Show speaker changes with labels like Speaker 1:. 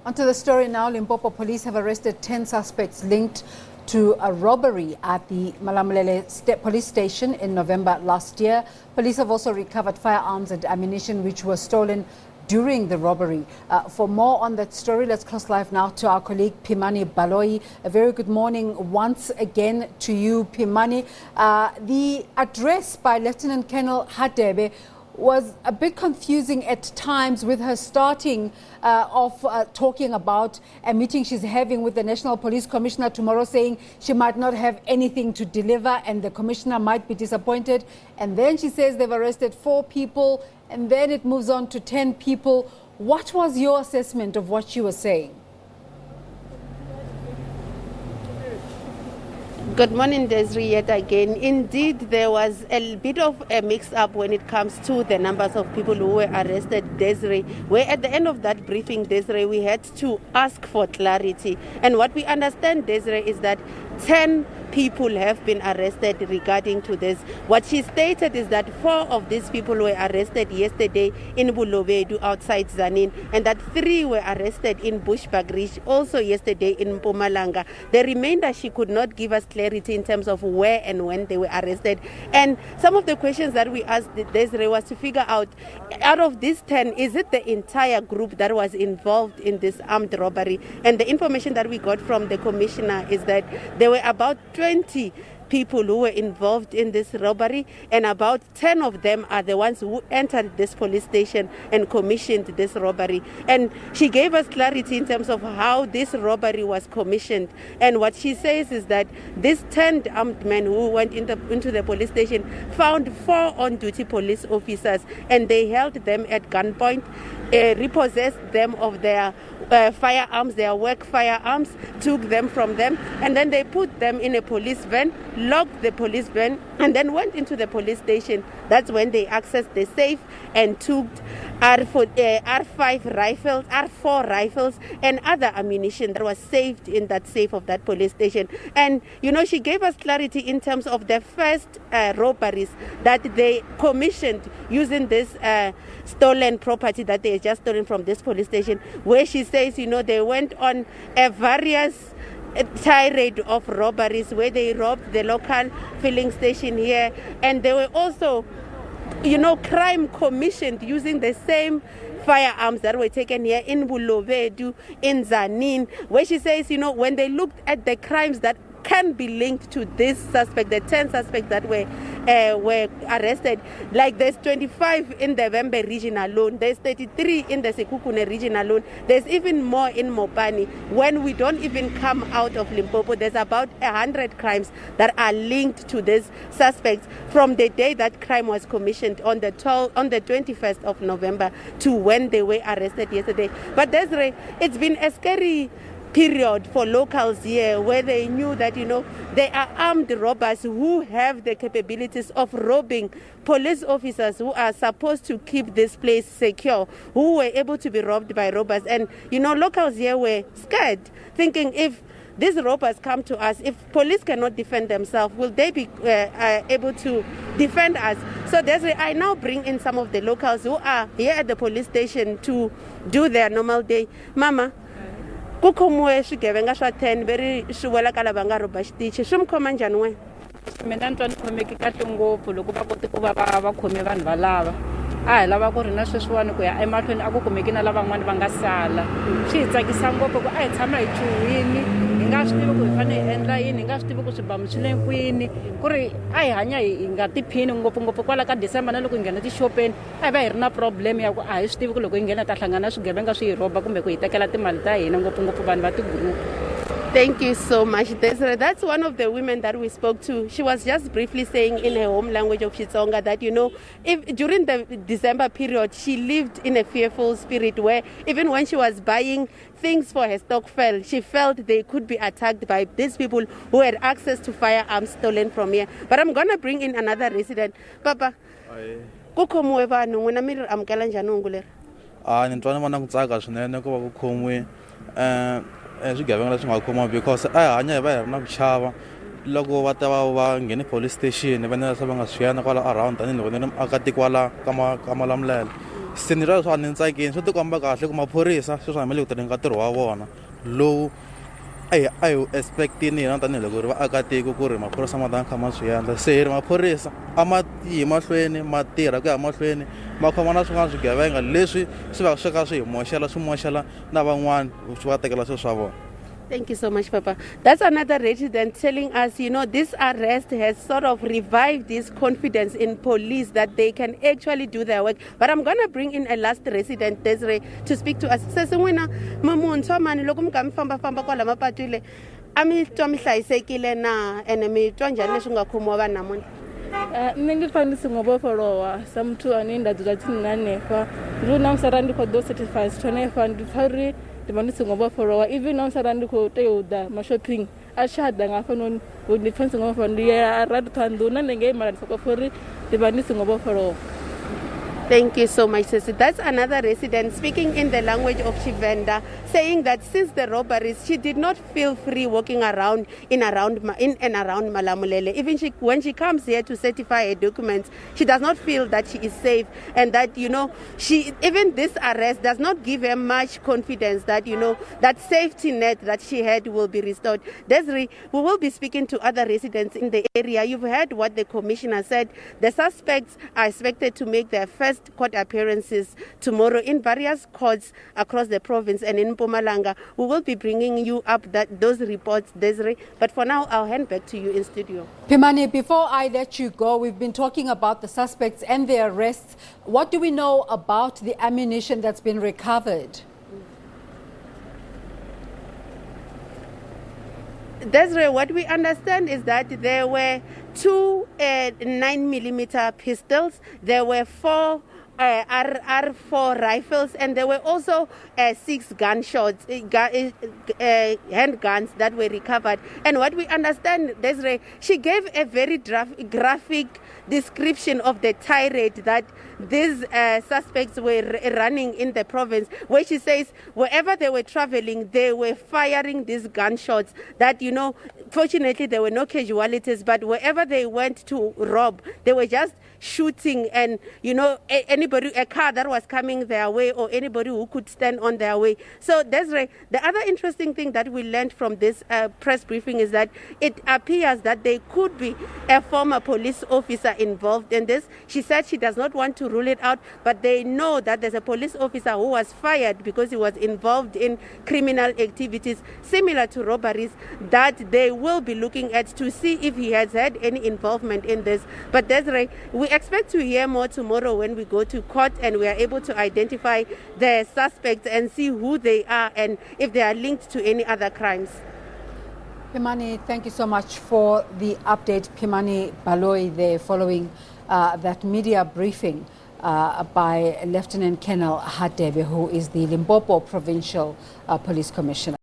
Speaker 1: Onto the story now. Limpopo police have arrested 10 suspects linked to a robbery at the Malamulele police station in November last year. Police have also recovered firearms and ammunition which were stolen during the robbery. For more on that story, let's cross live now to our colleague Pimani Baloyi. A very good morning once again to you, Pimani. The address by Lieutenant Colonel Hadebe was a bit confusing at times, with her starting off talking about a meeting she's having with the National Police Commissioner tomorrow, saying she might not have anything to deliver and the Commissioner might be disappointed. And then she says they've arrested 4 people, and then it moves on to 10 people. What was your assessment of what she was saying?
Speaker 2: Good morning, Desiree, yet again. Indeed, there was a bit of a mix-up when it comes to the numbers of people who were arrested, Desiree, where at the end of that briefing, Desiree, we had to ask for clarity. And what we understand, Desiree, is that 10 people have been arrested regarding to this. What she stated is that 4 of these people were arrested yesterday in Baloyi outside Tzaneen, and that 3 were arrested in Bushbuckridge also yesterday in Mpumalanga. The remainder, she could not give us clarity in terms of where and when they were arrested. And some of the questions that we asked Desiree was to figure out of these 10, is it the entire group that was involved in this armed robbery? And the information that we got from the Commissioner is that there were about 20 people who were involved in this robbery, and about 10 of them are the ones who entered this police station and commissioned this robbery. And she gave us clarity in terms of how this robbery was commissioned. And what she says is that these 10 armed men who went into the police station found 4 on-duty police officers, and they held them at gunpoint, repossessed them of their firearms, their work firearms, took them from them, and then they put them in a police van, locked the police van, and then went into the police station. That's when they accessed the safe and took R5 rifles, R4 rifles, and other ammunition that was saved in that safe of that police station. And, you know, she gave us clarity in terms of the first robberies that they commissioned using this stolen property that they had just stolen from this police station, where she says, you know, they went on a various tirade of robberies where they robbed the local filling station here, and they were also, you know, crime commissioned using the same firearms that were taken here in Baloyi, in Tzaneen, where she says, you know, when they looked at the crimes that can be linked to this suspect, the 10 suspects that were arrested, like there's 25 in the Vembe region alone, there's 33 in the Sekhukhune region alone, there's even more in Mopani. When we don't even come out of Limpopo, there's about 100 crimes that are linked to these suspects from the day that crime was commissioned on the 21st of November to when they were arrested yesterday. But Desiree, it's been a scary period for locals here, where they knew that, you know, they are armed robbers who have the capabilities of robbing police officers who are supposed to keep this place secure, who were able to be robbed by robbers. And, you know, locals here were scared, thinking, if these robbers come to us, if police cannot defend themselves, will they be able to defend us? So I now bring in some of the locals who are here at the police station to do their normal day. Mama, kukhomuwe swigevenga swa 10 veri swi wela ka lava nga rhoba xitichi, swi mi khoma njhani wena?
Speaker 3: Mina ni twa ni khomeki kahle ngopfu loko va kote ku va khome vanhu valava. A hi lava ku ri na sweswiwani ku ya emahlweni a ku kumeki na lavan'wani va nga sala. Swi hi tsakisa ngopfu ku a hi tshama hi chuhile, hi nga swi tivi ku hi fanele hi endla yini, hi nga swi tivi ku swibamu swi le kwini, ku ri a hi hanya hi nga tiphini ngopfungopfu kwala ka December na loko hi nghena tixopeni a hi va hi ri na problem ya ku a hi swi tivi ku loko hi nghena ta hlangana na swigevenga swi hi rhoba kumbe ku hi tekela timali ta hina, ngopfungopfu vanhu va tigroup.
Speaker 2: Thank you so much, Desiree. That's one of the women that we spoke to. She was just briefly saying in her home language of Xitsonga that, you know, if during the December period, she lived in a fearful spirit where even when she was buying things for her stockpile, she felt they could be attacked by these people who had access to firearms stolen from here. But I'm going to bring in another resident. Papa, kukhomuwe vanhu n'wina mi ri amukela njhani hungu leri?
Speaker 4: Ni twa ni vona ku tsaka swinene ku va ku khomiwe swigevenga leswi nga khomiwa, because a hi hanya hi va hi ri na ku chava loko va ta va nghene police station va nela swa va nga swi yana kwala around tanihiloko ni ri muakatiko wala ka Malamulele. se ni ra swa ni tsakini swi tikomba kahle ku maphorisa sweswi hamile ku tirheni ka ntirho wa vona lowu a hi expectini hina tanihiloko ri vaakatiko ku ri maphorisa ma ta kha ma swi endla se hi ri maphorisa a ma yi mahlweni ma tirha ku ya mahlweni ma khoma na swin'wana swigevenga leswi swi va swi kha swi hi moxela na van'wani swi va tekela swilo swa vona.
Speaker 2: Thank you so much, Papa. That's another resident telling us, this arrest has sort of revived this confidence in police that they can actually do their work. But I'm going to bring in a last resident, Desiree, to speak to us. Sesungwena mamuntshwa mani loko mi kha mi famba kwala mapatwile a mi twa mi hlayisekile na ene mi twa njhani leswi nga khomiwa vanhu namuntlha?
Speaker 3: Nṋe ndi pfa ndi songo vhofholowa sa muthu ane nda dzula tsini na hanefha ndi u ṋamusi arali ndi khou ḓo certify zwithu hanefha ndi pfa uri ndi vha ndi songo vhofholowa even ṋamusi arali ndi khou tea u ḓa mashopping a tshi a ḓa nga hafhanoni ndi pfa ndi songo vhofholowa ndi arali ṱhoha nḓuni na ndi ngei mara ndi sokou pfa uri ndi vha ndi songo vhofholowa.
Speaker 2: Thank you so much, Sisi. That's another resident speaking in the language of Chivenda, saying that since the robberies, she did not feel free walking around in and around Malamulele. Even when she comes here to certify her documents, she does not feel that she is safe, and that even this arrest does not give her much confidence that that safety net that she had will be restored. Desiree, we will be speaking to other residents in the area. You've heard what the commissioner said. The suspects are expected to make their first court appearances tomorrow in various courts across the province and in Mpumalanga. We will be bringing you up those reports, Desiree. But for now, I'll hand back to you in studio.
Speaker 1: Pimani, before I let you go, we've been talking about the suspects and their arrests. What do we know about the ammunition that's been recovered?
Speaker 2: Desiree, what we understand is that there were 2 9mm pistols, there were 4 R4 rifles, and there were also 6 gunshots, handguns that were recovered. And what we understand, Desiree, she gave a very graphic description of the tirade that these suspects were running in the province, where she says wherever they were traveling, they were firing these gunshots that, fortunately there were no casualties, but wherever they went to rob, they were just shooting, and anybody, a car that was coming their way or anybody who could stand on their way. So Desiree, the other interesting thing that we learned from this press briefing is that it appears that there could be a former police officer involved in this. She said she does not want to rule it out, but they know that there's a police officer who was fired because he was involved in criminal activities similar to robberies that they will be looking at to see if he has had any involvement in this. But Desiree, we expect to hear more tomorrow when we go to court and we are able to identify the suspects and see who they are and if they are linked to any other crimes.
Speaker 1: Pimani, thank you so much for the update. Pimani Baloyi there following that media briefing by Lieutenant Colonel Hadebe, who is the Limpopo Provincial Police Commissioner.